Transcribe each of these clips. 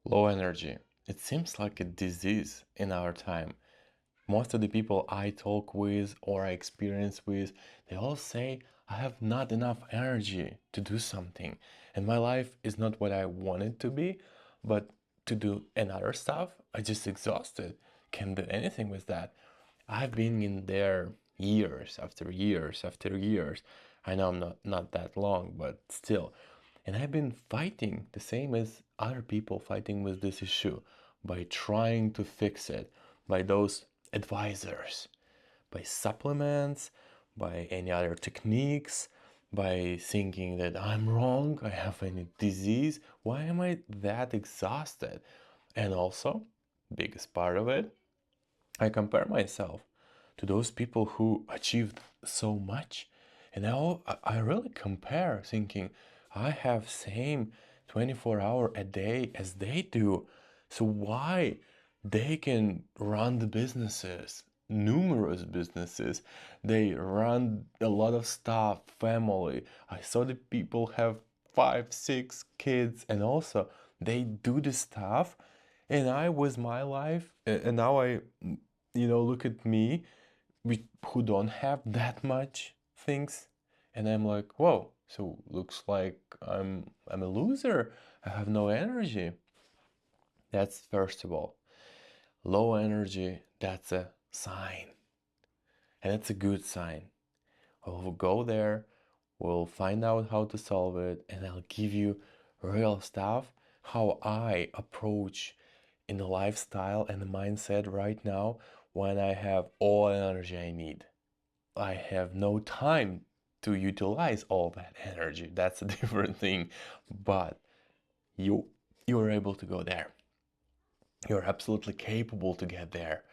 Low energy. It seems like a disease in our time. Most of the people I talk with or I experience with, they all say, I have not enough energy to do something. And my life is not what I want it to be, but to do another stuff, I just exhausted. Can't do anything with that. I've been in there years after years after years. I know I'm not that long, but still. And I've been fighting the same as other people fighting with this issue by trying to fix it, by those advisors, by supplements, by any other techniques, by thinking that I'm wrong, I have any disease. Why am I that exhausted? And also, biggest part of it, I compare myself to those people who achieved so much. And now I really compare, thinking I have same 24-hour a day as they do. So why they can run the businesses, numerous businesses, they run a lot of stuff, family. I saw the people have 5, 6 kids, and also they do the stuff. And I with my life, and now look at me, who don't have that much things, and I'm like, whoa, so looks like I'm a loser. I have no energy. That's first of all. Low energy, that's a sign. And it's a good sign. We'll go there, we'll find out how to solve it, and I'll give you real stuff, how I approach in the lifestyle and the mindset right now when I have all energy I need. I have no time to utilize all that energy. That's a different thing. But you you're able to go there. You're absolutely capable to get there.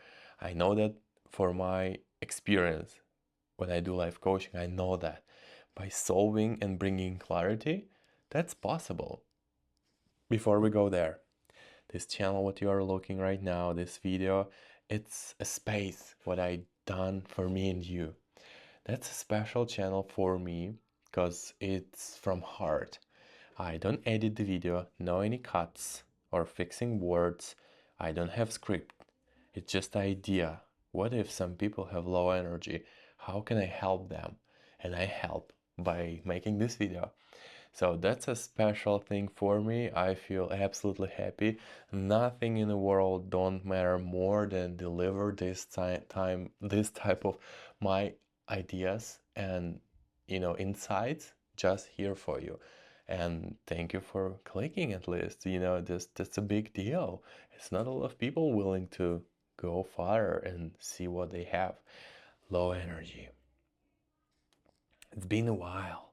I know that for my experience when I do life coaching, I know that by solving and bringing clarity, that's possible. Before we go there, this channel, what you are looking right now, this video, it's a space what I done for me and you. That's a special channel for me because it's from heart. I don't edit the video, no any cuts or fixing words. I don't have script. It's just idea. What if some people have low energy? How can I help them? And I help by making this video. So that's a special thing for me. I feel absolutely happy. Nothing in the world don't matter more than deliver this this type of my ideas and insights just here for you. And thank you for clicking at least. That's a big deal. It's not a lot of people willing to go farther and see what they have. Low energy. It's been a while.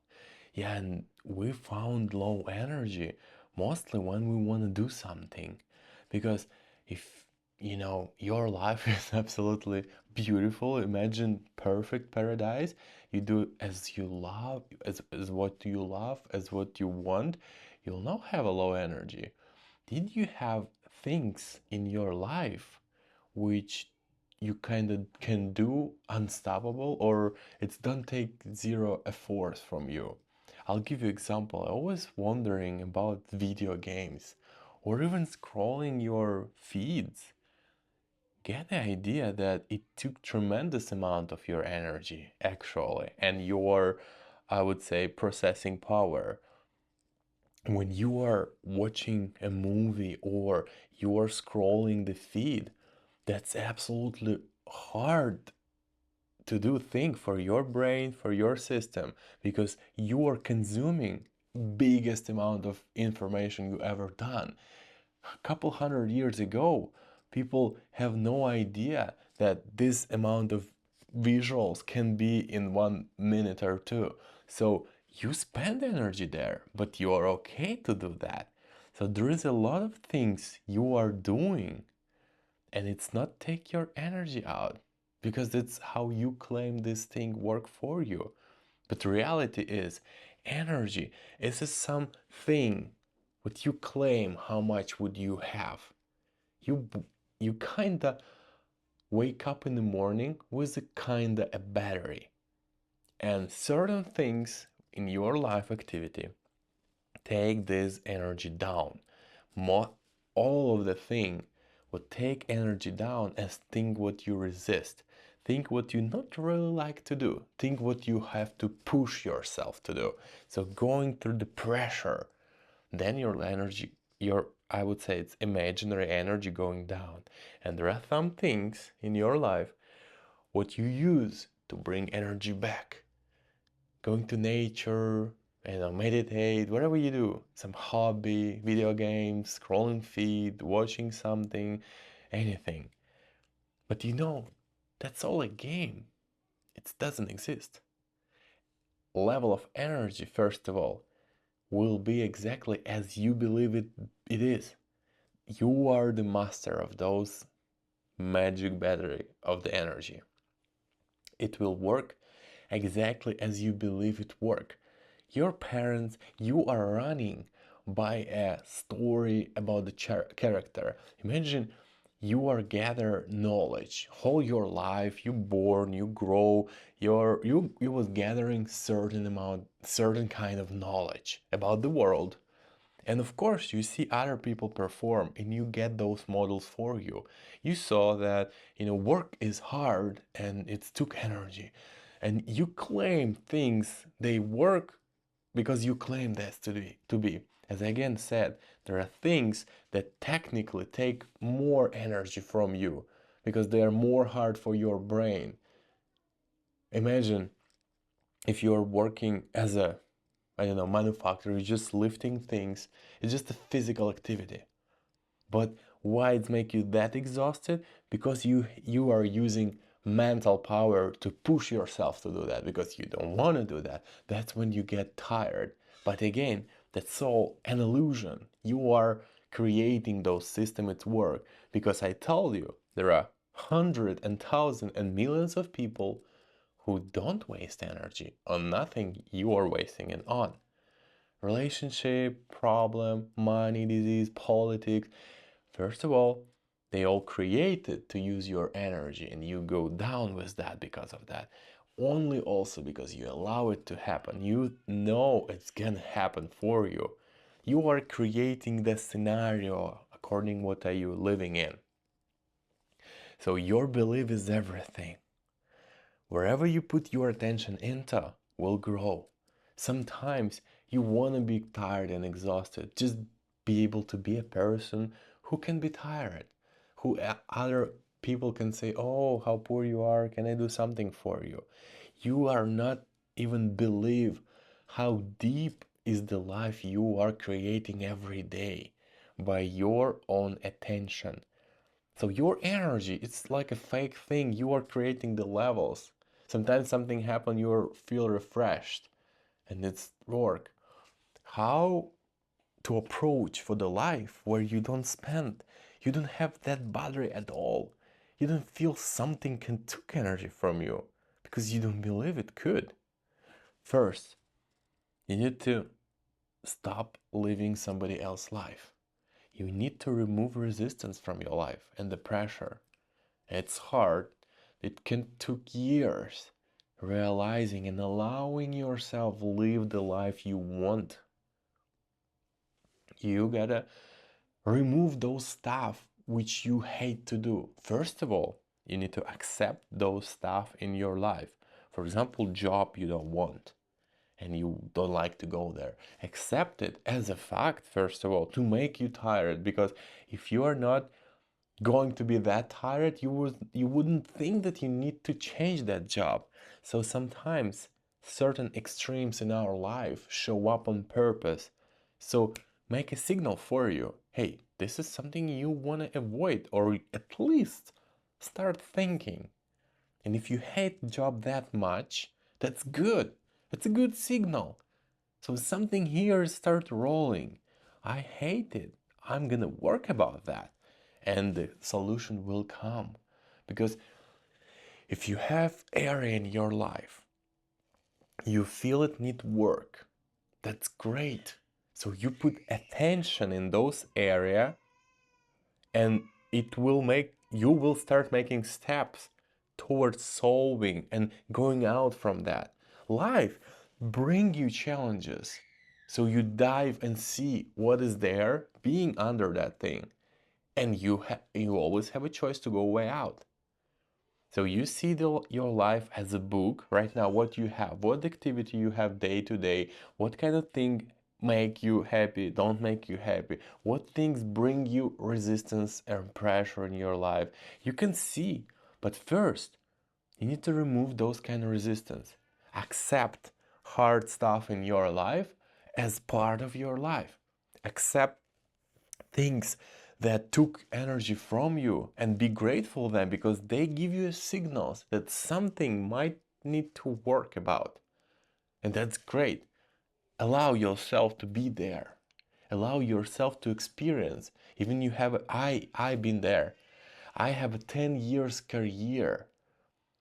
Yeah, and we found low energy mostly when we want to do something. Because if your life is absolutely beautiful, imagine perfect paradise. You do as you love, as what you love, as what you want, you'll not have a low energy. Did you have things in your life which you kind of can do unstoppable, or it's don't take zero effort from you? I'll give you example. I was wondering about video games or even scrolling your feeds. Get the idea that it took tremendous amount of your energy actually and your, I would say, processing power. When you are watching a movie or you are scrolling the feed, that's absolutely hard to do thing for your brain, for your system, because you are consuming biggest amount of information you ever done. A couple 100 years ago, people have no idea that this amount of visuals can be in 1 minute or two. So you spend energy there, but you are okay to do that. So there is a lot of things you are doing and it's not take your energy out because that's how you claim this thing work for you. But the reality is energy is something what you claim how much would you have. You kinda wake up in the morning with a kinda a battery, and certain things in your life activity take this energy down. all of the thing would take energy down as think what you resist. Think what you not really like to do. Think what you have to push yourself to do. So going through the pressure, then your energy, your I would say it's imaginary energy going down. And there are some things in your life what you use to bring energy back. Going to nature, meditate, whatever you do, some hobby, video games, scrolling feed, watching something, anything. But that's all a game. It doesn't exist. Level of energy, first of all, will be exactly as you believe it is. You are the master of those magic battery of the energy. It will work exactly as you believe it work. Your parents, you are running by a story about the character. Imagine you are gather knowledge whole your life. You born, you grow, you was gathering certain kind of knowledge about the world. And of course, you see other people perform and you get those models for you. You saw that, work is hard and it took energy. And you claim things they work because you claim that to be. As I again said, there are things that technically take more energy from you because they are more hard for your brain. Imagine if you're working as a I don't know, manufacturer, you're just lifting things. It's just a physical activity. But why it make you that exhausted? Because you are using mental power to push yourself to do that because you don't want to do that. That's when you get tired. But again, that's all an illusion. You are creating those systems at work because I told you there are hundreds and thousands and millions of people who don't waste energy on nothing you are wasting it on. Relationship, problem, money, disease, politics. First of all, they all created to use your energy and you go down with that because of that. Only also because you allow it to happen. You know it's gonna happen for you. You are creating the scenario according what are you living in. So your belief is everything. Wherever you put your attention into will grow. Sometimes you want to be tired and exhausted. Just be able to be a person who can be tired, who other people can say, "Oh, how poor you are. Can I do something for you?" You are not even believe how deep is the life you are creating every day by your own attention. So your energy, it's like a fake thing. You are creating the levels. Sometimes something happen, you feel refreshed, and it's work. How to approach for the life where you don't have that battery at all. You don't feel something can took energy from you because you don't believe it could. First, you need to stop living somebody else's life. You need to remove resistance from your life and the pressure. It's hard. It can take years realizing and allowing yourself live the life you want. You gotta remove those stuff which you hate to do. First of all, you need to accept those stuff in your life. For example, job you don't want and you don't like to go there. Accept it as a fact, first of all, to make you tired because if you are not going to be that tired, you wouldn't think that you need to change that job. So sometimes certain extremes in our life show up on purpose. So make a signal for you. Hey, this is something you want to avoid, or at least start thinking. And if you hate the job that much, that's good. It's a good signal. So something here start rolling. I hate it. I'm gonna work about that. And the solution will come. Because if you have area in your life, you feel it need work, that's great. So you put attention in those area and you will start making steps towards solving and going out from that. Life bring you challenges. So you dive and see what is there being under that thing. and you always have a choice to go way out. So you see your life as a book right now, what you have, what activity you have day to day, what kind of thing make you happy, don't make you happy, what things bring you resistance and pressure in your life. You can see, but first you need to remove those kind of resistance. Accept hard stuff in your life as part of your life. Accept things that took energy from you and be grateful then, because they give you signals that something might need to work about. And that's great. Allow yourself to be there. Allow yourself to experience. Even you have I've been there. I have a 10 years career,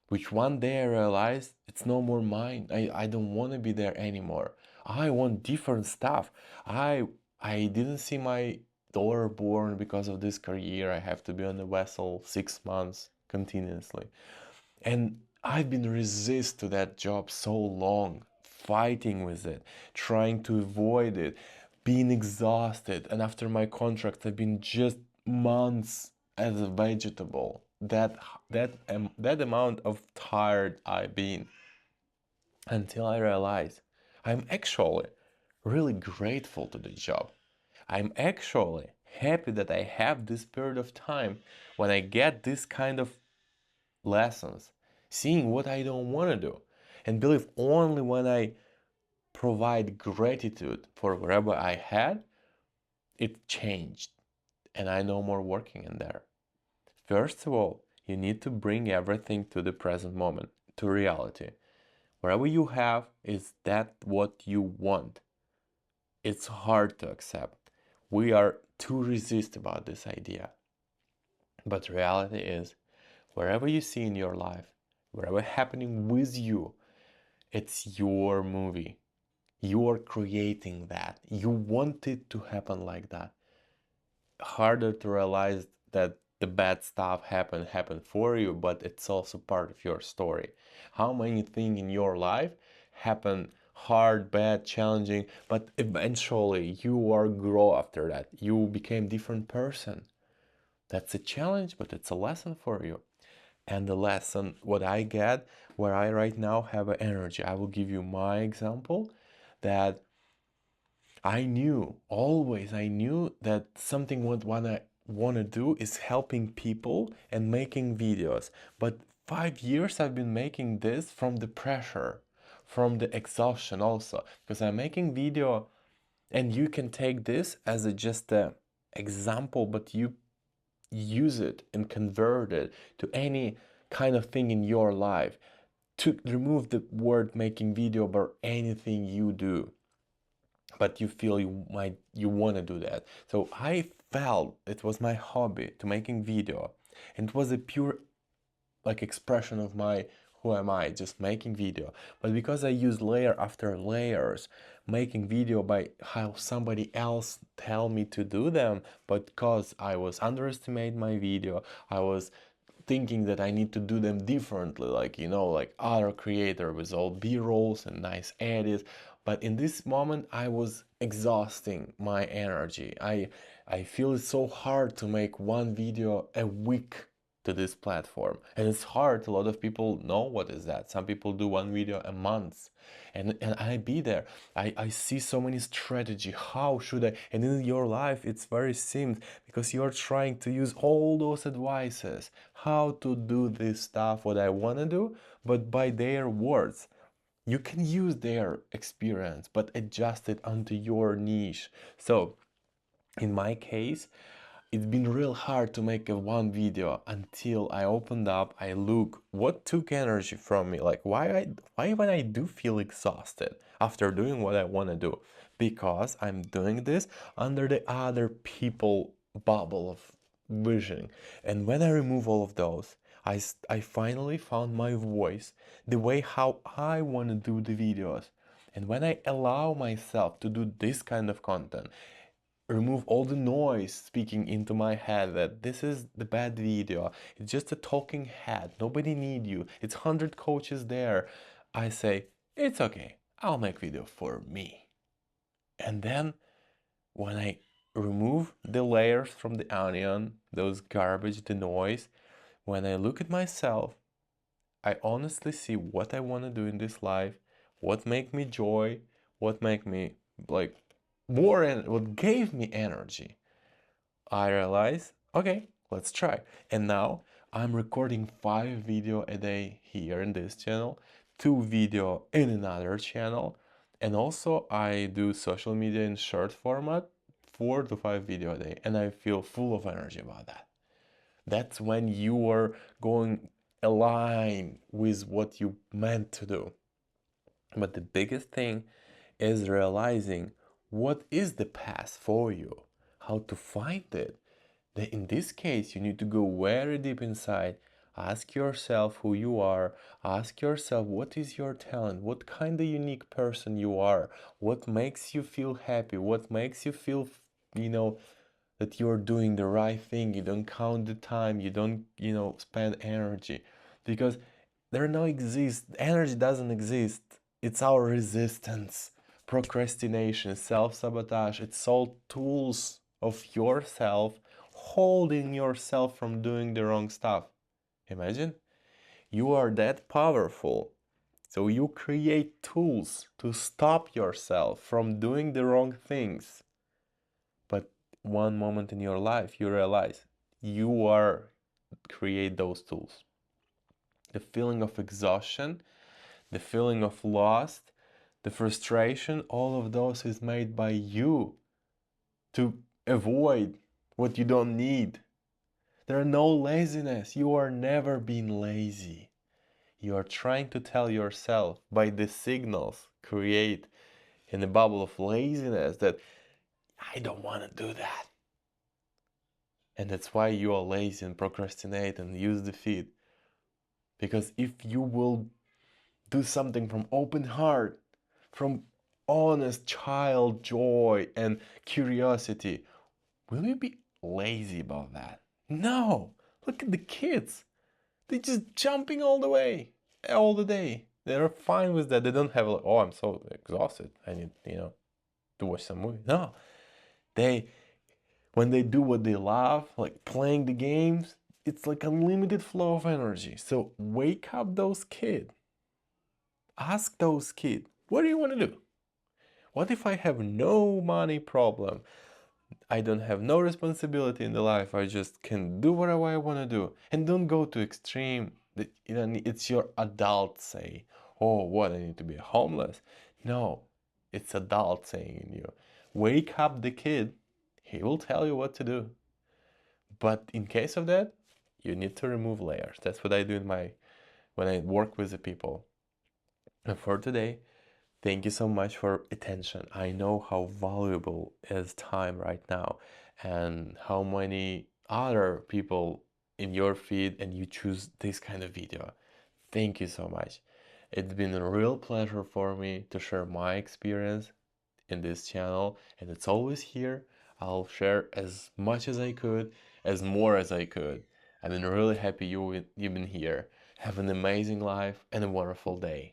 which one day I realized it's no more mine. I don't want to be there anymore. I want different stuff. I didn't see my daughter born because of this career. I have to be on the vessel 6 months continuously. And I've been resist to that job so long, fighting with it, trying to avoid it, being exhausted. And after my contract, I've been just months as a vegetable. That amount of tired I've been, until I realized I'm actually really grateful to the job. I'm actually happy that I have this period of time when I get this kind of lessons, seeing what I don't want to do. And believe only when I provide gratitude for whatever I had, it changed. And I no more working in there. First of all, you need to bring everything to the present moment, to reality. Whatever you have, is that what you want? It's hard to accept. We are too resist about this idea. But reality is, wherever you see in your life, whatever happening with you, it's your movie. You're creating that. You want it to happen like that. Harder to realize that the bad stuff happened for you, but it's also part of your story. How many things in your life happen hard, bad, challenging, but eventually you are grow after that. You became different person. That's a challenge, but it's a lesson for you. And the lesson, what I get, where I right now have an energy. I will give you my example that I knew that something what I want to do is helping people and making videos. But 5 years I've been making this from the pressure, from the exhaustion also, because I'm making video, and you can take this as just a example, but you use it and convert it to any kind of thing in your life, to remove the word making video about anything you do, but you feel you want to do that. So I felt it was my hobby to making video, and it was a pure like expression of my who am I, just making video. But because I use layer after layers, making video by how somebody else tell me to do them, but because I was underestimate my video, I was thinking that I need to do them differently, like like other creator with all b-rolls and nice edits. But in this moment I was exhausting my energy. I feel it's so hard to make one video a week to this platform, and it's hard. A lot of people know what is that. Some people do one video a month, and I be there. I see so many strategy. How should I? And in your life it's very simple, because you're trying to use all those advices how to do this stuff what I want to do, but by their words. You can use their experience but adjust it onto your niche. So in my case, it's been real hard to make a one video until I opened up, I look what took energy from me, like why when I do feel exhausted after doing what I want to do, because I'm doing this under the other people bubble of vision. And when I remove all of those, I finally found my voice, the way how I want to do the videos. And when I allow myself to do this kind of content, remove all the noise speaking into my head that this is the bad video, it's just a talking head, nobody need you, it's 100 coaches there, I say it's okay, I'll make video for me. And then when I remove the layers from the onion, those garbage, the noise. When I look at myself, I honestly see what I want to do in this life, what make me joy, what make me like more and what gave me energy. I realize, okay, let's try. And now I'm recording 5 video a day here in this channel, 2 video in another channel, and also I do social media in short format, 4 to 5 video a day, and I feel full of energy about that. That's when you are going align with what you meant to do. But the biggest thing is realizing what is the path for you, how to find it. In this case, you need to go very deep inside. Ask yourself who you are. Ask yourself what is your talent, what kind of unique person you are, what makes you feel happy, what makes you feel, you know, that you're doing the right thing. You don't count the time, you don't, spend energy. Because there no exist, energy doesn't exist. It's our resistance, procrastination, self-sabotage. It's all tools of yourself holding yourself from doing the wrong stuff. Imagine you are that powerful. So you create tools to stop yourself from doing the wrong things. But one moment in your life, you realize you are create those tools. The feeling of exhaustion, the feeling of lost, the frustration, all of those is made by you to avoid what you don't need. There are no laziness. You are never being lazy. You are trying to tell yourself by the signals create in a bubble of laziness that I don't want to do that. And that's why you are lazy and procrastinate and use the feed. Because if you will do something from open heart, from honest child joy and curiosity, will you be lazy about that? No! Look at the kids. They're just jumping all the way, all the day. They're fine with that. They don't have like, oh, I'm so exhausted. I need, to watch some movie. No. They when they do what they love, like playing the games, it's like unlimited flow of energy. So wake up those kids. Ask those kids, what do you want to do? What if I have no money problem? I don't have no responsibility in the life. I just can do whatever I want to do. And don't go to extreme. It's your adult say, oh, what, I need to be homeless? No, it's adult saying in you. Wake up the kid. He will tell you what to do. But in case of that, you need to remove layers. That's what I do when I work with the people. And for today, thank you so much for attention. I know how valuable is time right now and how many other people in your feed and you choose this kind of video. Thank you so much. It's been a real pleasure for me to share my experience in this channel, and it's always here. I'll share as much as I could, as more as I could. I've been really happy you've been here. Have an amazing life and a wonderful day.